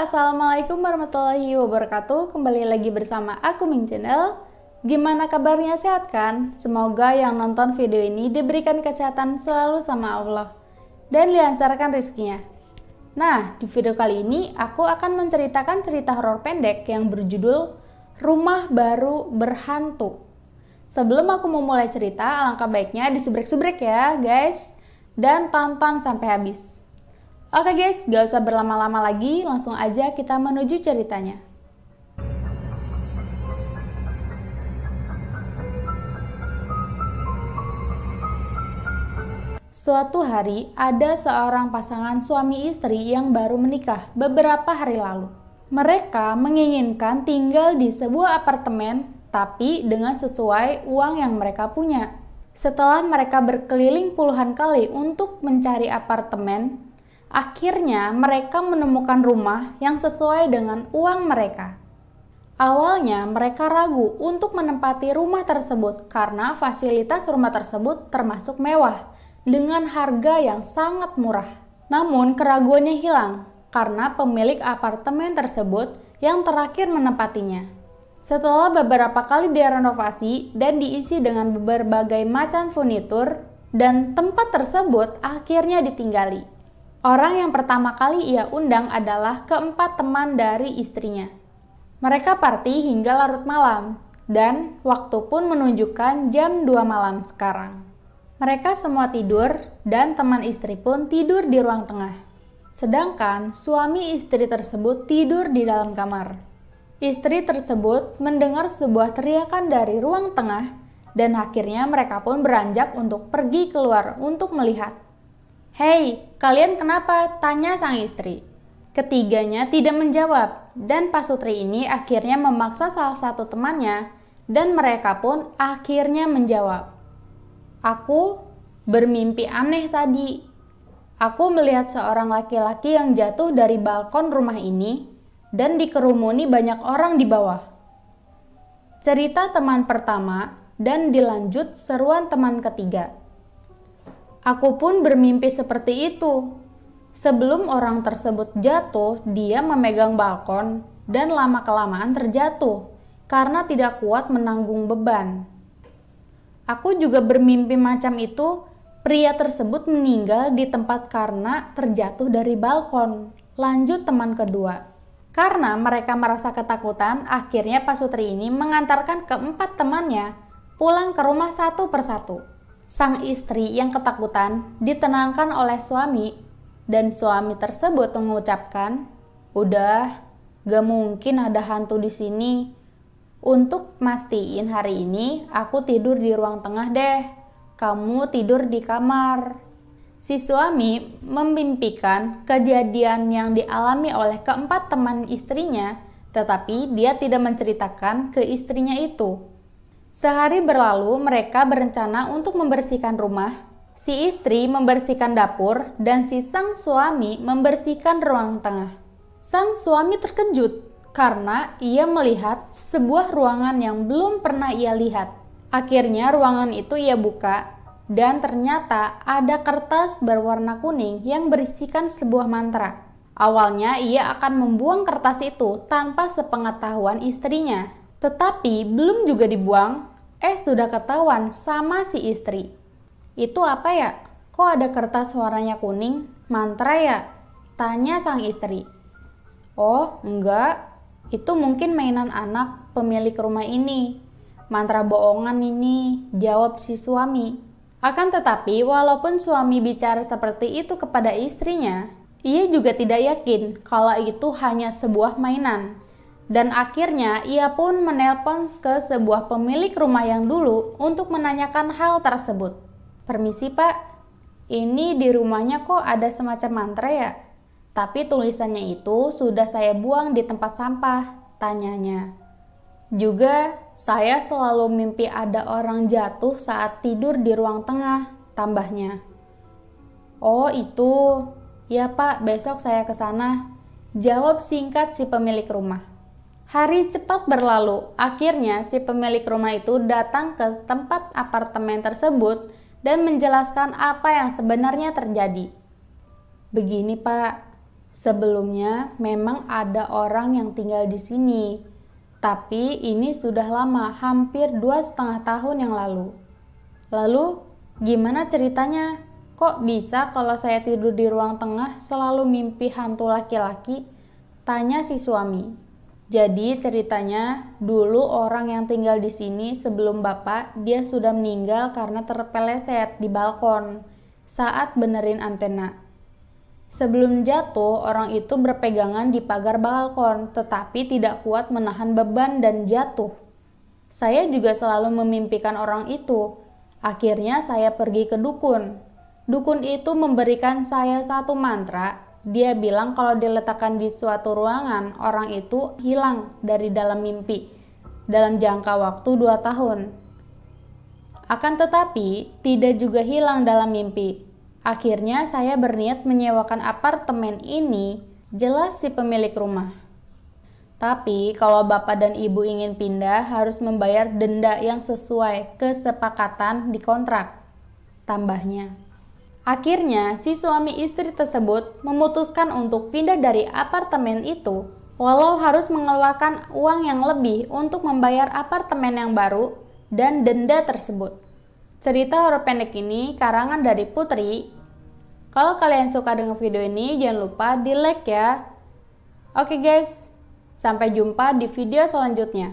Assalamualaikum warahmatullahi wabarakatuh. Kembali lagi bersama aku Ming Channel. Gimana kabarnya, sehat kan? Semoga yang nonton video ini diberikan kesehatan selalu sama Allah dan dilancarkan rezekinya. Nah, di video kali ini aku akan menceritakan cerita horor pendek yang berjudul Rumah Baru Berhantu. Sebelum aku memulai cerita, alangkah baiknya disubrek-subrek ya guys, dan tonton sampai habis. Oke guys, gak usah berlama-lama lagi, langsung aja kita menuju ceritanya. Suatu hari, ada seorang pasangan suami istri yang baru menikah beberapa hari lalu. Mereka menginginkan tinggal di sebuah apartemen, tapi dengan sesuai uang yang mereka punya. Setelah mereka berkeliling puluhan kali untuk mencari apartemen, akhirnya mereka menemukan rumah yang sesuai dengan uang mereka. Awalnya mereka ragu untuk menempati rumah tersebut karena fasilitas rumah tersebut termasuk mewah dengan harga yang sangat murah. Namun keraguannya hilang karena pemilik apartemen tersebut yang terakhir menempatinya. Setelah beberapa kali direnovasi dan diisi dengan berbagai macam furnitur, dan tempat tersebut akhirnya ditinggali. Orang yang pertama kali ia undang adalah keempat teman dari istrinya. Mereka party hingga larut malam, dan waktu pun menunjukkan jam 2 malam sekarang. Mereka semua tidur, dan teman istri pun tidur di ruang tengah. Sedangkan suami istri tersebut tidur di dalam kamar. Istri tersebut mendengar sebuah teriakan dari ruang tengah, dan akhirnya mereka pun beranjak untuk pergi keluar untuk melihat. "Hei, kalian kenapa?" tanya sang istri. Ketiganya tidak menjawab, dan Pasutri ini akhirnya memaksa salah satu temannya, dan mereka pun akhirnya menjawab. "Aku bermimpi aneh tadi. Aku melihat seorang laki-laki yang jatuh dari balkon rumah ini, dan dikerumuni banyak orang di bawah." Cerita teman pertama, dan dilanjut seruan teman ketiga. "Aku pun bermimpi seperti itu. Sebelum orang tersebut jatuh, dia memegang balkon dan lama-kelamaan terjatuh karena tidak kuat menanggung beban. Aku juga bermimpi macam itu, pria tersebut meninggal di tempat karena terjatuh dari balkon." Lanjut teman kedua. Karena mereka merasa ketakutan, akhirnya Pasutri ini mengantarkan keempat temannya pulang ke rumah satu persatu. Sang istri yang ketakutan ditenangkan oleh suami, dan suami tersebut mengucapkan, "Udah, gak mungkin ada hantu di sini. Untuk mastiin hari ini aku tidur di ruang tengah deh. Kamu tidur di kamar." Si suami memimpikan kejadian yang dialami oleh keempat teman istrinya, tetapi dia tidak menceritakan ke istrinya itu. Sehari berlalu, mereka berencana untuk membersihkan rumah. Si istri membersihkan dapur, dan si sang suami membersihkan ruang tengah. Sang suami terkejut karena ia melihat sebuah ruangan yang belum pernah ia lihat. Akhirnya ruangan itu ia buka, dan ternyata ada kertas berwarna kuning yang berisikan sebuah mantra. Awalnya ia akan membuang kertas itu tanpa sepengetahuan istrinya. Tetapi belum juga dibuang, sudah ketahuan sama si istri. "Itu apa ya? Kok ada kertas warnanya kuning? Mantra ya?" tanya sang istri. "Oh, enggak. Itu mungkin mainan anak pemilik rumah ini. Mantra bohongan ini," jawab si suami. Akan tetapi, walaupun suami bicara seperti itu kepada istrinya, ia juga tidak yakin kalau itu hanya sebuah mainan. Dan akhirnya ia pun menelpon ke sebuah pemilik rumah yang dulu untuk menanyakan hal tersebut. "Permisi pak, ini di rumahnya kok ada semacam mantra ya? Tapi tulisannya itu sudah saya buang di tempat sampah," tanyanya. "Juga saya selalu mimpi ada orang jatuh saat tidur di ruang tengah," tambahnya. "Oh itu, ya pak, besok saya ke sana," jawab singkat si pemilik rumah. Hari cepat berlalu, akhirnya si pemilik rumah itu datang ke tempat apartemen tersebut dan menjelaskan apa yang sebenarnya terjadi. "Begini pak, Sebelumnya memang ada orang yang tinggal di sini, tapi ini sudah lama, hampir 2,5 tahun yang lalu. Lalu, gimana ceritanya? Kok bisa kalau saya tidur di ruang tengah selalu mimpi hantu laki-laki? Tanya si suami. Jadi ceritanya, dulu orang yang tinggal di sini sebelum bapak, dia sudah meninggal karena terpeleset di balkon saat benerin antena. Sebelum jatuh, orang itu berpegangan di pagar balkon, tetapi tidak kuat menahan beban dan jatuh. Saya juga selalu memimpikan orang itu. Akhirnya saya pergi ke dukun. Dukun itu memberikan saya satu mantra. Dia bilang kalau diletakkan di suatu ruangan, orang itu hilang dari dalam mimpi dalam jangka waktu 2 tahun. Akan tetapi, tidak juga hilang dalam mimpi. Akhirnya saya berniat menyewakan apartemen ini, jelas si pemilik rumah. Tapi kalau bapak dan ibu ingin pindah harus membayar denda yang sesuai kesepakatan di kontrak, tambahnya. Akhirnya si suami istri tersebut memutuskan untuk pindah dari apartemen itu, walau harus mengeluarkan uang yang lebih untuk membayar apartemen yang baru dan denda tersebut. Cerita horor pendek ini karangan dari Putri. Kalau kalian suka dengan video ini, jangan lupa di like ya. Oke guys, sampai jumpa di video selanjutnya.